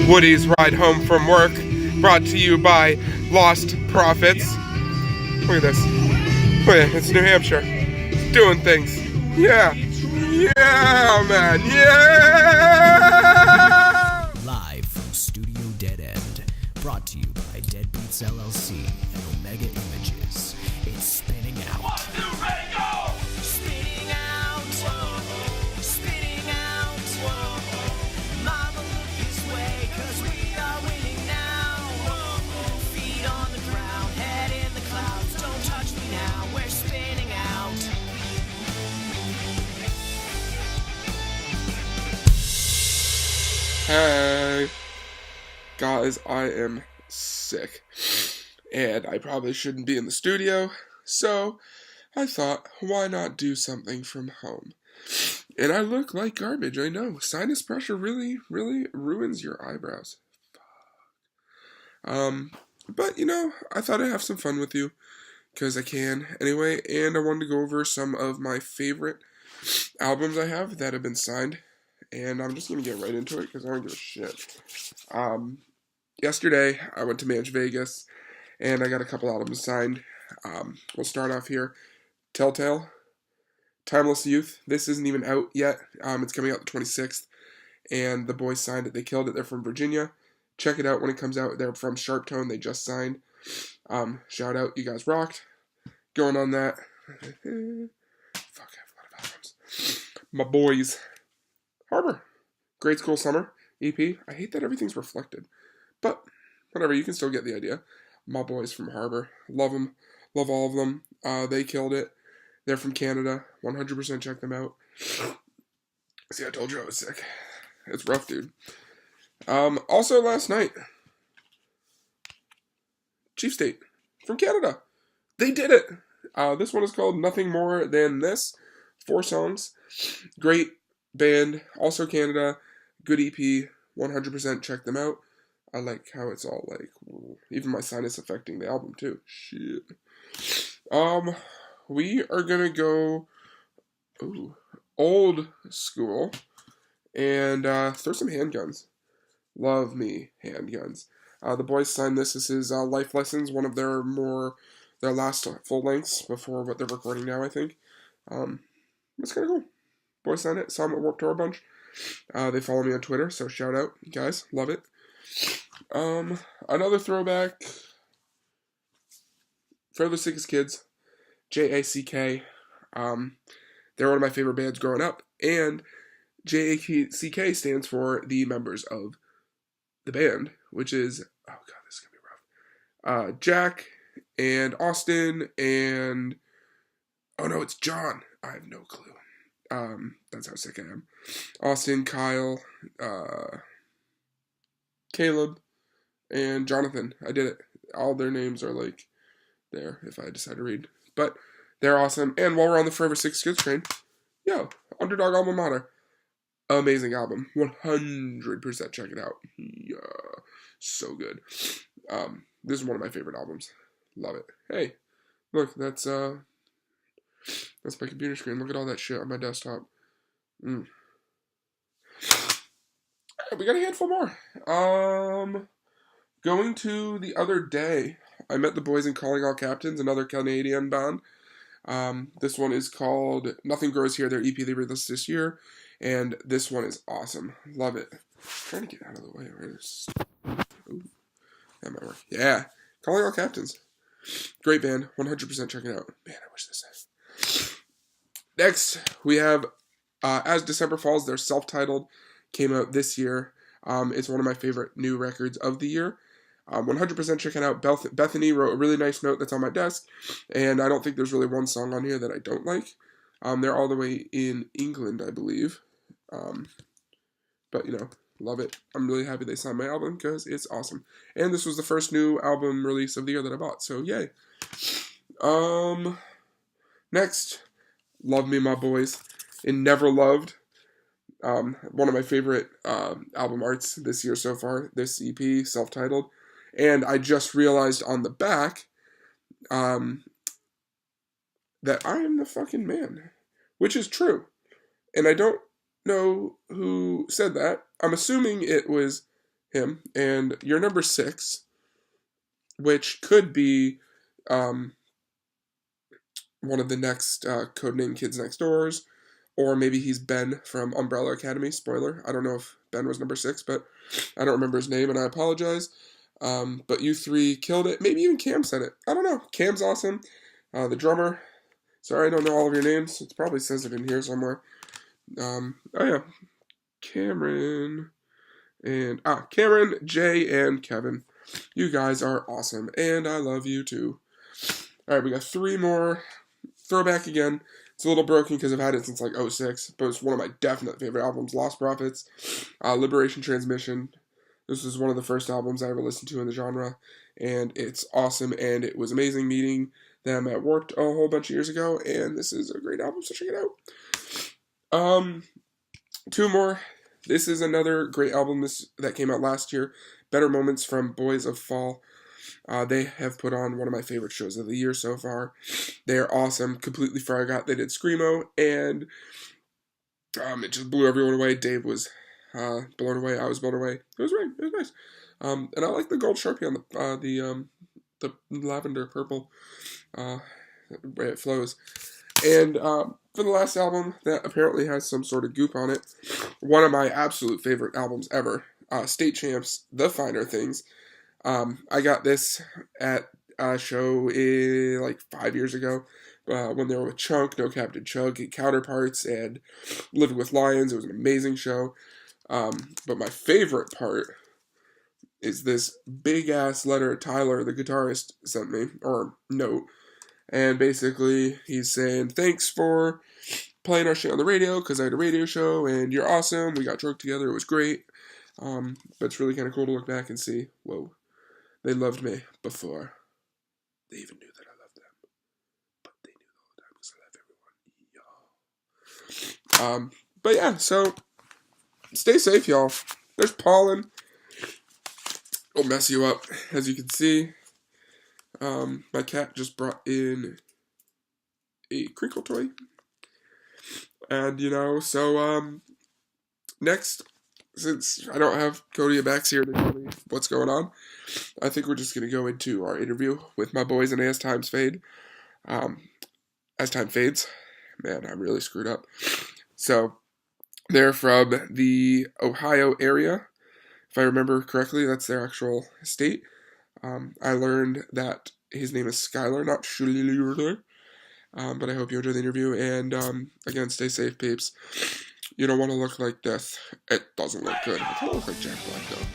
Woody's Ride Home from Work, brought to you by Lost Profits. Look at this. Look at it. It's New Hampshire. It's doing things. Yeah. Yeah, man. Yeah! Live from Studio Dead End, brought to you by Deadbeats LLC and Omega Images. It's Spinning Out. 1, 2, ready, go! Spinning out, spinning out. Mama, look this way, 'cause we are winning now. Feet on the ground, head in the clouds. Don't touch me now, we're spinning out. Hey. Guys, I am sick. And I probably shouldn't be in the studio. So, I thought, why not do something from home? And I look like garbage, I know. Sinus pressure really, really ruins your eyebrows. But, I thought I'd have some fun with you. Because I can, anyway. And I wanted to go over some of my favorite albums I have that have been signed. And I'm just going to get right into it because I don't give a shit. Yesterday, I went to Manch Vegas. And I got a couple albums signed. We'll start off here. Telltale, Timeless Youth. This isn't even out yet. It's coming out the 26th. And the boys signed it. They killed it. They're from Virginia. Check it out when it comes out. They're from Sharp Tone. They just signed. Shout out. You guys rocked. Going on that. Fuck, I have a lot of albums. My boys. Harbor. Grade School Summer. EP. I hate that everything's reflected. But, whatever. You can still get the idea. My boys from Harbor. Love them. Love all of them. They killed it. They're from Canada. 100% check them out. See, I told you I was sick. It's rough, dude. Also, last night, Chief State from Canada. They did it. This one is called Nothing More Than This. 4 songs. Great band. Also Canada. Good EP. 100% check them out. I like how it's all like, even my sinus affecting the album too. Shit. We are gonna go old school and throw some handguns. Love me handguns. The boys signed this. This is Life Lessons, one of their last full lengths before what they're recording now, I think. It's kind of cool. Boys signed it. Saw them at Warped Tour a bunch. They follow me on Twitter, so shout out, guys. Love it. Another throwback. For the Sickest Kids, JACK. They're one of my favorite bands growing up, and JACK stands for the members of the band, which is, oh god, this is gonna be rough. Jack and Austin and, oh no, it's John. I have no clue. That's how sick I am. Austin, Kyle, Caleb, and Jonathan. I did it. All their names are like there if I decide to read. But they're awesome. And while we're on the Forever Six Kids train, Underdog Alma Mater. Amazing album. 100% check it out. Yeah. So good. This is one of my favorite albums. Love it. Hey, look, that's my computer screen. Look at all that shit on my desktop. We got a handful more. Going to the other day, I met the boys in Calling All Captains, another Canadian band. This one is called Nothing Grows Here, their EP they released this year, and this one is awesome. Love it. I'm trying to get out of the way. Ooh, that might work. Yeah, Calling All Captains. Great band. 100% check it out. Man, I wish this had. Next, we have As December Falls, their self-titled, came out this year. It's one of my favorite new records of the year. 100% check it out. Bethany wrote a really nice note that's on my desk, and I don't think there's really one song on here that I don't like. They're all the way in England, I believe. But, love it. I'm really happy they signed my album because it's awesome. And this was the first new album release of the year that I bought, so yay. Next, Love Me, My Boys. In Never Loved. One of my favorite album arts this year so far. This EP, self-titled. And I just realized on the back that I am the fucking man. Which is true. And I don't know who said that. I'm assuming it was him. And your number 6, which could be one of the next codename Kids Next Doors, or maybe he's Ben from Umbrella Academy. Spoiler, I don't know if Ben was number 6, but I don't remember his name, and I apologize. But you 3 killed it. Maybe even Cam said it. I don't know. Cam's awesome. The drummer. Sorry, I don't know all of your names. It probably says it in here somewhere. Oh yeah, Cameron, Jay, and Kevin. You guys are awesome, and I love you too. All right, we got 3 more. Throwback again. It's a little broken because I've had it since like 06, but it's one of my definite favorite albums. Lost Prophets, Liberation Transmission. This was one of the first albums I ever listened to in the genre, and it's awesome, and it was amazing meeting them at Warped a whole bunch of years ago, and this is a great album, so check it out. 2 more. This is another great album that came out last year, Better Moments from Boys of Fall. They have put on one of my favorite shows of the year so far. They are awesome. Completely forgot they did Screamo, and it just blew everyone away. Dave was blown away. I was blown away. It was great. It was nice. And I like the gold Sharpie on the lavender purple way it flows. And for the last album that apparently has some sort of goop on it, one of my absolute favorite albums ever, State Champs, The Finer Things. I got this at a show like 5 years ago when they were with Chunk, No Captain Chug, Counterparts, and Living with Lions. It was an amazing show. But my favorite part is this big-ass letter Tyler, the guitarist, sent me, or note. And basically, he's saying, thanks for playing our shit on the radio, because I had a radio show, and you're awesome. We got drunk together. It was great. But it's really kind of cool to look back and see, whoa, they loved me before they even knew that I loved them. But they knew the whole time because I love everyone. Y'all. But yeah, so stay safe, y'all. There's pollen. It'll mess you up, as you can see. My cat just brought in a crinkle toy. And, so, next, since I don't have Cody and Max here to tell me what's going on, I think we're just going to go into our interview with my boys in As Times Fade. As Time Fades. Man, I'm really screwed up. So, they're from the Ohio area. If I remember correctly, that's their actual state. I learned that his name is Schuyler, not Schuyler. But I hope you enjoy the interview. And again, stay safe, peeps. You don't want to look like death. It doesn't look good. I kind of look like Jack Black, though.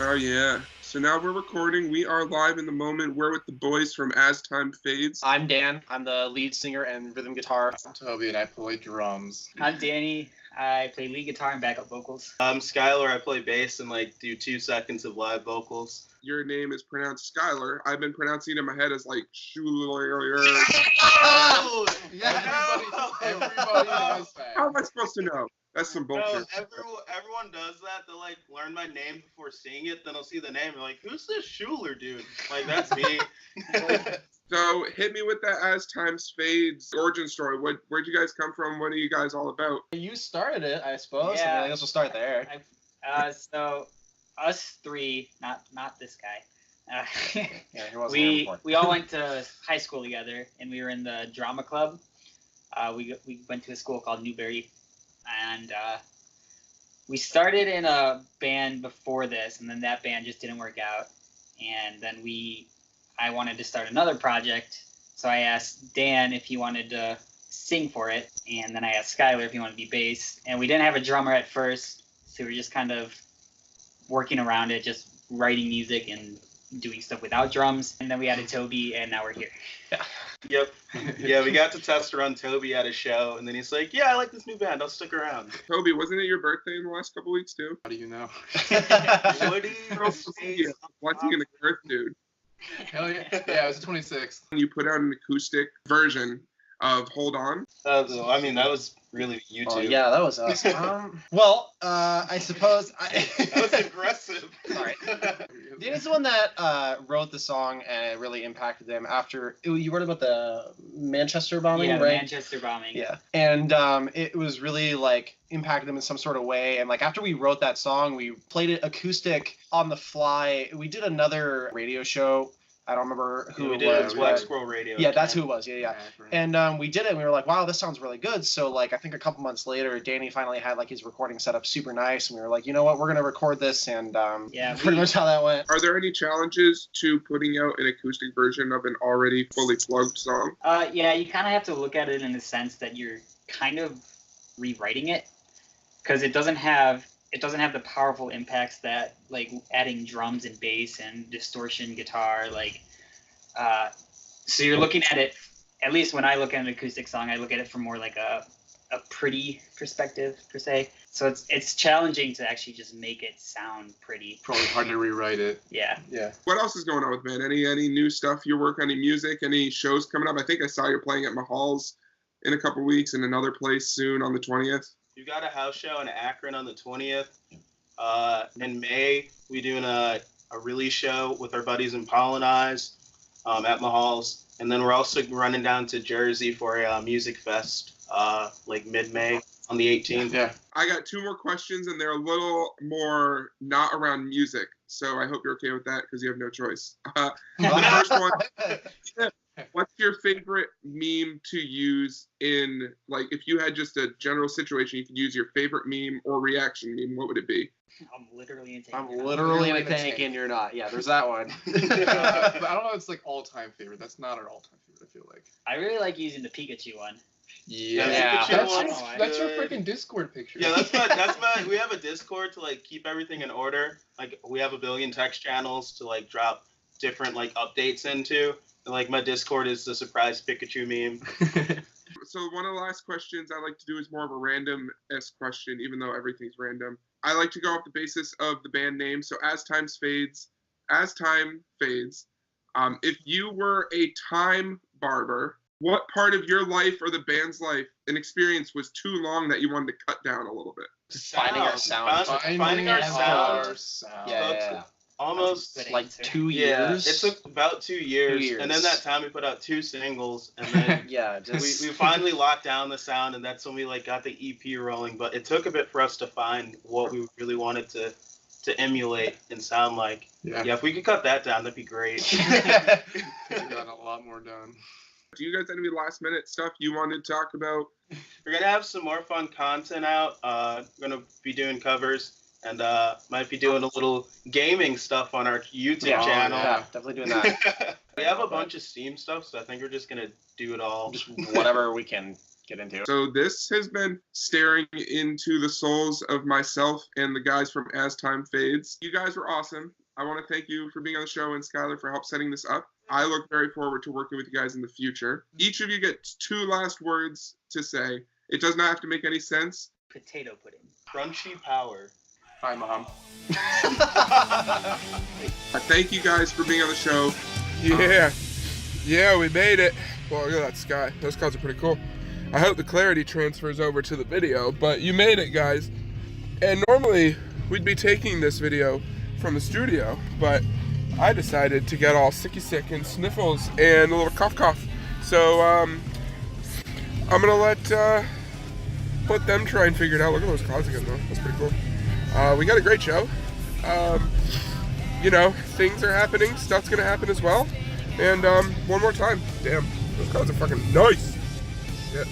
Oh, yeah. So now we're recording. We are live in the moment. We're with the boys from As Time Fades. I'm Dan. I'm the lead singer and rhythm guitar. I'm Toby, and I play drums. I'm Danny. I play lead guitar and backup vocals. I'm Schuyler. I play bass and do 2 seconds of live vocals. Your name is pronounced Schuyler. I've been pronouncing it in my head as like Schuyler. Oh! Everybody does that. How am I supposed to know? That's some bullshit. No, everyone does that. They'll learn my name before seeing it. Then I'll see the name and like, who's this Schuyler dude? Like, that's me. So hit me with that As Times Fades origin story. Where'd you guys come from? What are you guys all about? You started it, I suppose. Yeah. I guess we'll start there. So us 3, not this guy. Yeah, he wasn't here before. We all went to high school together, and we were in the drama club. We went to a school called Newbury, and we started in a band before this, and then that band just didn't work out. And then I wanted to start another project, so I asked Dan if he wanted to sing for it, and then I asked Schuyler if he wanted to be bass. And we didn't have a drummer at first, so we were just kind of working around it, just writing music and doing stuff without drums. And then we added Toby, and now we're here. Yeah. Yep. Yeah, we got to test run Toby at a show, and then he's like, yeah, I like this new band. I'll stick around. Toby, wasn't it your birthday in the last couple weeks too? How do you know? What do you say? Watching an Earth dude. Hell yeah. Yeah, it was the 26th. You put out an acoustic version of Hold On. I mean, that was really you two. Oh, yeah, that was us. Well, I suppose That was aggressive. Sorry. Danny's the one that wrote the song, and it really impacted them after you wrote about the Manchester bombing, Yeah, right? Manchester bombing. Yeah, and it was really like impacted them in some sort of way. And like after we wrote that song, we played it acoustic on the fly. We did another radio show. I don't remember who we it did was. Black but- Squirrel Radio. Yeah, that's who it was. Yeah. right. And we did it, and we were like, wow, this sounds really good. So, like, I think a couple months later, Danny finally had, like, his recording set up super nice, and we were like, you know what, we're going to record this, and Yeah, pretty much how that went. Are there any challenges to putting out an acoustic version of an already fully plugged song? Yeah, you kind of have to look at it in the sense that you're kind of rewriting it, because it doesn't have the powerful impacts that like adding drums and bass and distortion guitar like. So you're looking at it. At least when I look at an acoustic song, I look at it from more like a pretty perspective per se. So it's challenging to actually just make it sound pretty. Probably hard to rewrite it. Yeah. Yeah. What else is going on with band? Any new stuff you're working? Any music? Any shows coming up? I think I saw you're playing at Mahal's in a couple weeks and another place soon on the 20th. We've got a house show in Akron on the 20th. In May, we're doing a release show with our buddies in Pollenize at Mahal's. And then we're also running down to Jersey for a music fest like mid-May on the 18th. Yeah. I got two more questions, and they're a little more not around music. So I hope you're okay with that because you have no choice. The first one, what's your favorite meme to use in, like, if you had just a general situation, you could use your favorite meme or reaction meme, what would it be? I'm literally in. I'm literally in a tank, and you're not. Yeah, there's that one. But I don't know if it's like all-time favorite. That's not our all-time favorite, I feel like. I really like using the Pikachu one. Yeah. Pikachu That's, one's that's your good. freaking Discord picture. Yeah, that's my. We have a Discord to like keep everything in order. Like we have a billion text channels to like drop different like updates into. And like my Discord is the surprise Pikachu meme. So one of the last questions I like to do is more of a random-esque question, even though everything's random. I like to go off the basis of the band name. So as time fades, if you were a time barber, what part of your life or the band's life and experience was too long that you wanted to cut down a little bit? Just finding our sound. Finding our sound. Yeah. Almost Like 2 yeah, years. it took about 2 years. 2 years. And then that time we put out 2 singles, and then Yeah, we just finally locked down the sound, and that's when we like got the EP rolling. But it took a bit for us to find what we really wanted to emulate and sound like. Yeah. Yeah, if we could cut that down, that'd be great. We got a lot more done. Do you guys have any last-minute stuff you wanted to talk about? We're gonna have some more fun content out. We're gonna be doing covers, and might be doing a little gaming stuff on our YouTube channel. Yeah, definitely doing that. We have a bunch of Steam stuff, so I think we're just gonna do it all. Just whatever we can get into. So this has been staring into the souls of myself and the guys from As Time Fades. You guys were awesome. I want to thank you for being on the show and Schuyler for help setting this up. I look very forward to working with you guys in the future. Each of you get 2 last words to say. It does not have to make any sense. Potato pudding. Crunchy power. Hi, Mom. I thank you guys for being on the show. Yeah, we made it. Well, look at that sky. Those clouds are pretty cool. I hope the clarity transfers over to the video, but you made it, guys. And normally, we'd be taking this video from the studio, but I decided to get all sick and sniffles and a little cough. So, I'm gonna let them try and figure it out. Look at those clouds again, though. That's pretty cool. We got a great show. You know, things are happening. Stuff's gonna happen as well. And one more time. Damn, those clouds are fucking nice. Shit.